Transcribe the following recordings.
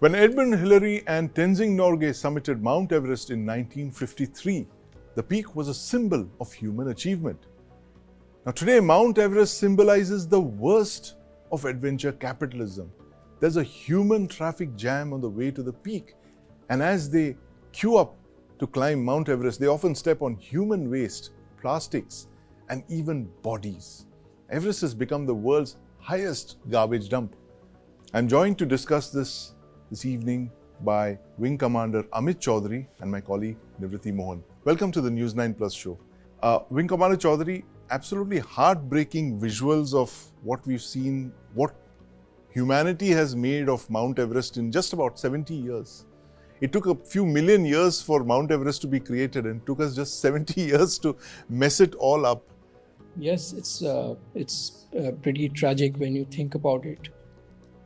When Edmund, Hillary and Tenzing Norgay summited Mount Everest in 1953, the peak was a symbol of human achievement. Now today, Mount Everest symbolizes the worst of adventure capitalism. There's a human traffic jam on the way to the peak, and as they queue up to climb Mount Everest, they often step on human waste, plastics, and even bodies. Everest has become the world's highest garbage dump. I'm joined to discuss this evening by Wing Commander Amit Chowdhury and my colleague Nivriti Mohan. Welcome to the News9 Plus show. Wing Commander Chowdhury, absolutely heartbreaking visuals of what we've seen, what humanity has made of Mount Everest in just about 70 years. It took a few million years for Mount Everest to be created, and it took us just 70 years to mess it all up. Yes, it's pretty tragic when you think about it,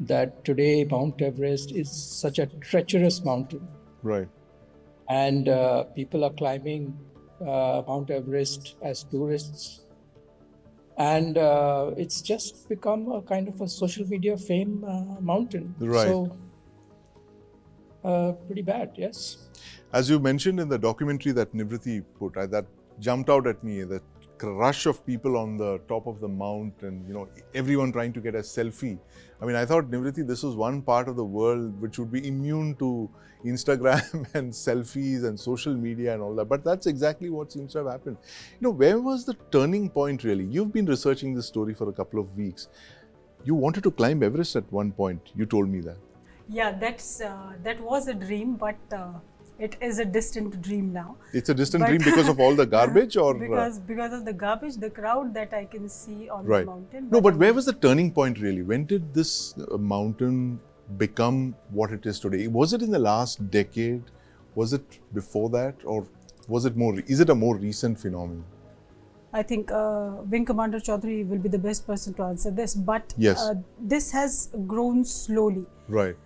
that today Mount Everest is such a treacherous mountain. Right. And people are climbing Mount Everest as tourists. And it's just become a kind of a social media fame mountain. Right. So, pretty bad, yes. As you mentioned in the documentary that Nivriti put, that jumped out at me, that rush of people on the top of the mount and, everyone trying to get a selfie. I mean, I thought, Nivriti, this was one part of the world which would be immune to Instagram and selfies and social media and all that. But that's exactly what seems to have happened. Where was the turning point really? You've been researching this story for a couple of weeks. You wanted to climb Everest at one point. You told me that. Yeah, that was a dream, but it is a distant dream now. It's a distant dream because of all the garbage, or because of the garbage, the crowd that I can see on right. the mountain. No, but where was the turning point really? When did this mountain become what it is today? Was it in the last decade? Was it before that, or was it more? Is it a more recent phenomenon? I think Wing Commander Chowdhury will be the best person to answer this. But yes. This has grown slowly. Right.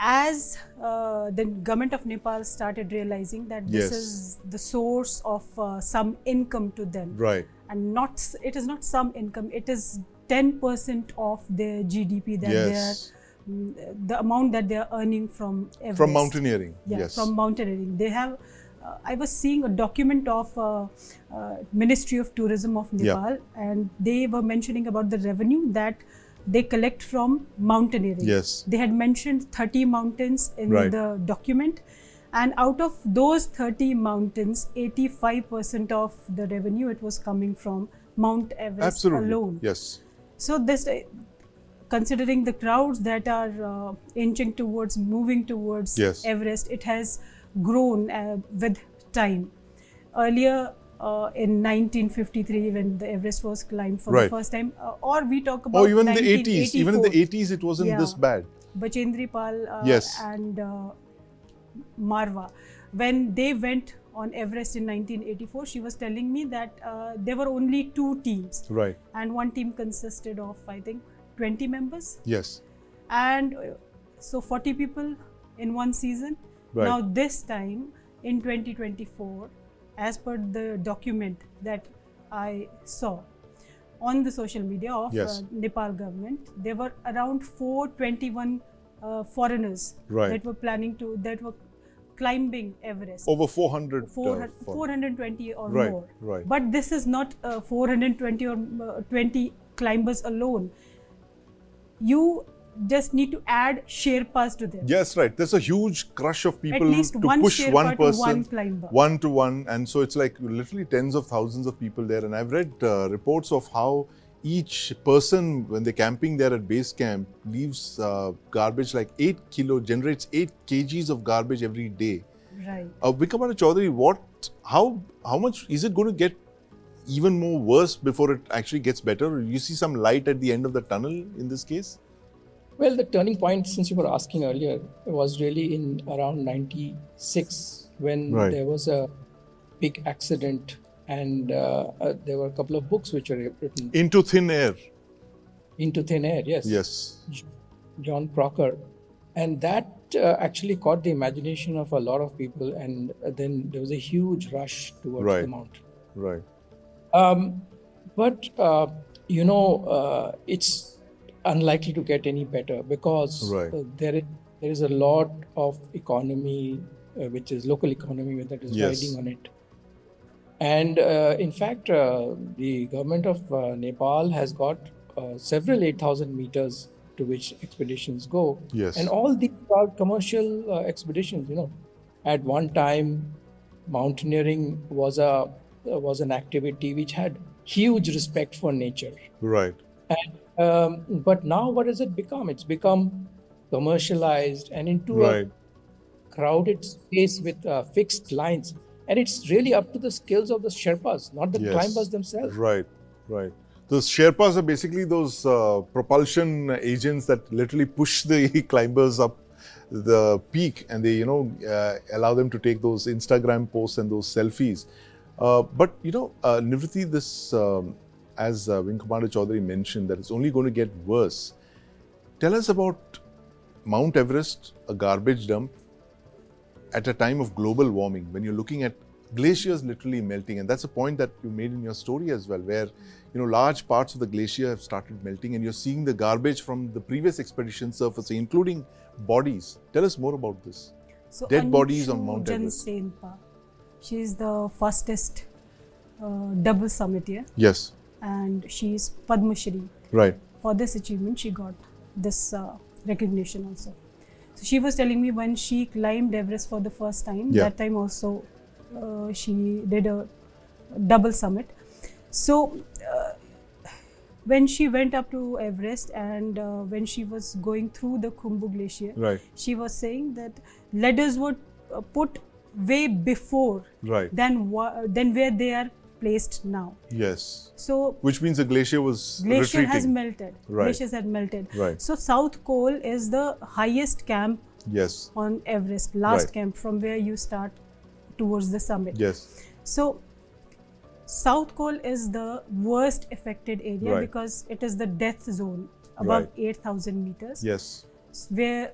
As the government of Nepal started realizing that this is the source of some income to them. Right. And it is not some income, it is 10% of their GDP that the amount that they are earning from Everest. From mountaineering. Yeah, yes. From mountaineering. They have, I was seeing a document of Ministry of Tourism of Nepal, and they were mentioning about the revenue that they collect from mountaineering. Yes. They had mentioned 30 mountains in the document, and out of those 30 mountains, 85% of the revenue, it was coming from Mount Everest alone. Yes. So this, considering the crowds that are moving towards Everest, it has grown with time. Earlier, in 1953, when the Everest was climbed for the first time, or we talk about even the 80s. Even in the 80s, it wasn't this bad. Bachendri Pal and Marwa, when they went on Everest in 1984, she was telling me that there were only 2 teams. Right. And one team consisted of, I think, 20 members. Yes. And so 40 people in one season. Right. Now this time, in 2024, as per the document that I saw on the social media of Nepal government, there were around 421 foreigners that were climbing Everest. Over 400. 420 or more. Right. But this is not 420 or 20 climbers alone. You just need to add Sherpas to them. Yes, right. There's a huge crush of people at least to one push Sherpa one person, to one climber. 1 to 1, and so it's like literally tens of thousands of people there. And I've read reports of how each person, when they're camping there at base camp, leaves garbage like 8 kilo, generates 8 kgs of garbage every day. Right. Wing Commander Chowdhury, how much is it going to get even more worse before it actually gets better? You see some light at the end of the tunnel in this case? Well, the turning point, since you were asking earlier, was really in around 96 when there was a big accident, and there were a couple of books which were written. Into Thin Air. Into Thin Air, yes. Yes. John Crocker. And that actually caught the imagination of a lot of people, and then there was a huge rush towards the mountain. Right. But it's unlikely to get any better because there is a lot of economy, which is local economy, that is riding on it. And in fact, the government of Nepal has got several 8,000 meters to which expeditions go. Yes. And all these are commercial expeditions. At one time, mountaineering was an activity which had huge respect for nature. Right. And, but now what has it become? It's become commercialized and into a crowded space with fixed lines. And it's really up to the skills of the Sherpas, not the climbers themselves. Right. Those Sherpas are basically those propulsion agents that literally push the climbers up the peak, and they, allow them to take those Instagram posts and those selfies. But Nivriti, this, as Wing Commander Chowdhury mentioned, that it's only going to get worse. Tell us about Mount Everest, a garbage dump, at a time of global warming, when you're looking at glaciers literally melting. And that's a point that you made in your story as well, where large parts of the glacier have started melting, and you're seeing the garbage from the previous expedition surfacing, including bodies. Tell us more about this. So dead bodies on Mount Everest. She is the fastest double summiter. Yes. And she is Padma Shri. Right. For this achievement, she got this recognition also. So she was telling me when she climbed Everest for the first time, that time also she did a double summit. So when she went up to Everest, and when she was going through the Khumbu Glacier, she was saying that ladders were put way before than where they are placed now. Yes. So which means the glacier was retreating. Has melted. Glaciers had melted. So South Col is the highest camp on Everest, last camp from where you start towards the summit. Yes. So South Col is the worst affected area because it is the death zone above 8,000 meters. Yes. Where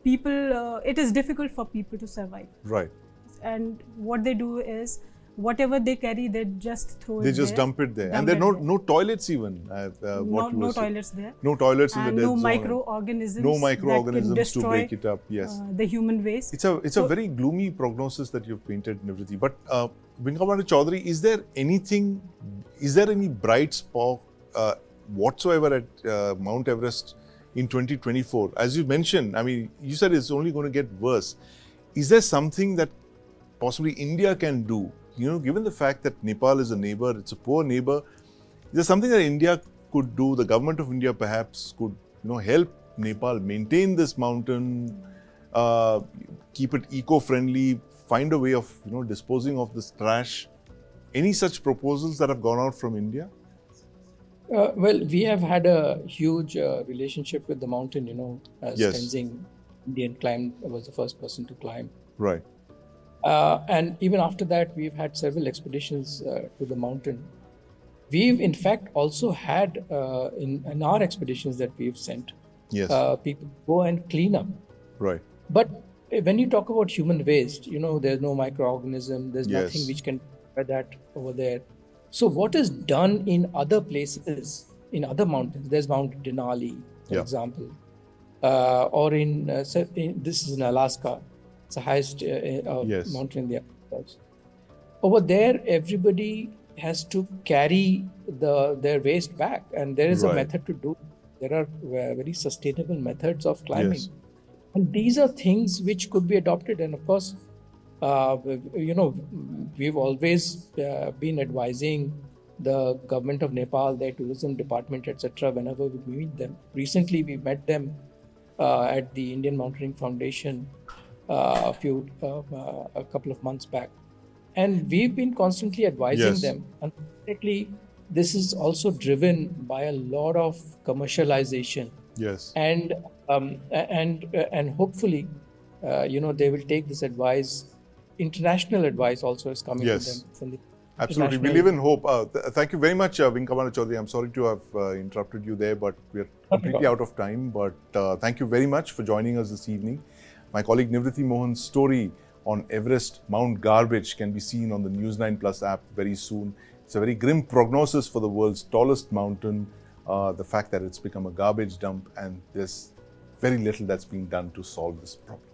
people, it is difficult for people to survive. Right. And what they do is, whatever they carry, they just throw it there. They just dump it there. And there are no toilets even. No toilets there. No toilets in the dead zone. No microorganisms to break it up. Yes. The human waste. It's a very gloomy prognosis that you've painted, Nivriti. But Wing Commander Chowdhury, is there any bright spot whatsoever at Mount Everest in 2024? As you mentioned, you said it's only going to get worse. Is there something that possibly India can do? Given the fact that Nepal is a neighbor, it's a poor neighbor, is there something that India could do, the government of India perhaps could, help Nepal maintain this mountain, keep it eco-friendly, find a way of, disposing of this trash? Any such proposals that have gone out from India? Well, we have had a huge relationship with the mountain, as Tenzing, Indian was the first person to climb. Right. And even after that, we've had several expeditions to the mountain. We've in fact also had in our expeditions that we've sent, people go and clean up. Right. But when you talk about human waste, there's no microorganism, there's nothing which can do that over there. So what is done in other places, in other mountains? There's Mount Denali, for example, or this is in Alaska. It's the highest mountain in the Alps. Over there, everybody has to carry their waste back, and there is a method to do. There are very sustainable methods of climbing, and these are things which could be adopted. And of course, we've always been advising the government of Nepal, their tourism department, etc. Whenever we meet them. Recently, we met them at the Indian Mountaineering Foundation a couple of months back, and we've been constantly advising them. Unfortunately, this is also driven by a lot of commercialization. Yes. And hopefully, they will take this advice. International advice also is coming to them from the Absolutely. We live in hope. Thank you very much, Wing Commander Chowdhury. I'm sorry to have interrupted you there, but we're completely out of time. But thank you very much for joining us this evening. My colleague Nivriti Mohan's story on Everest Mount Garbage can be seen on the News9 Plus app very soon. It's a very grim prognosis for the world's tallest mountain. The fact that it's become a garbage dump, and there's very little that's being done to solve this problem.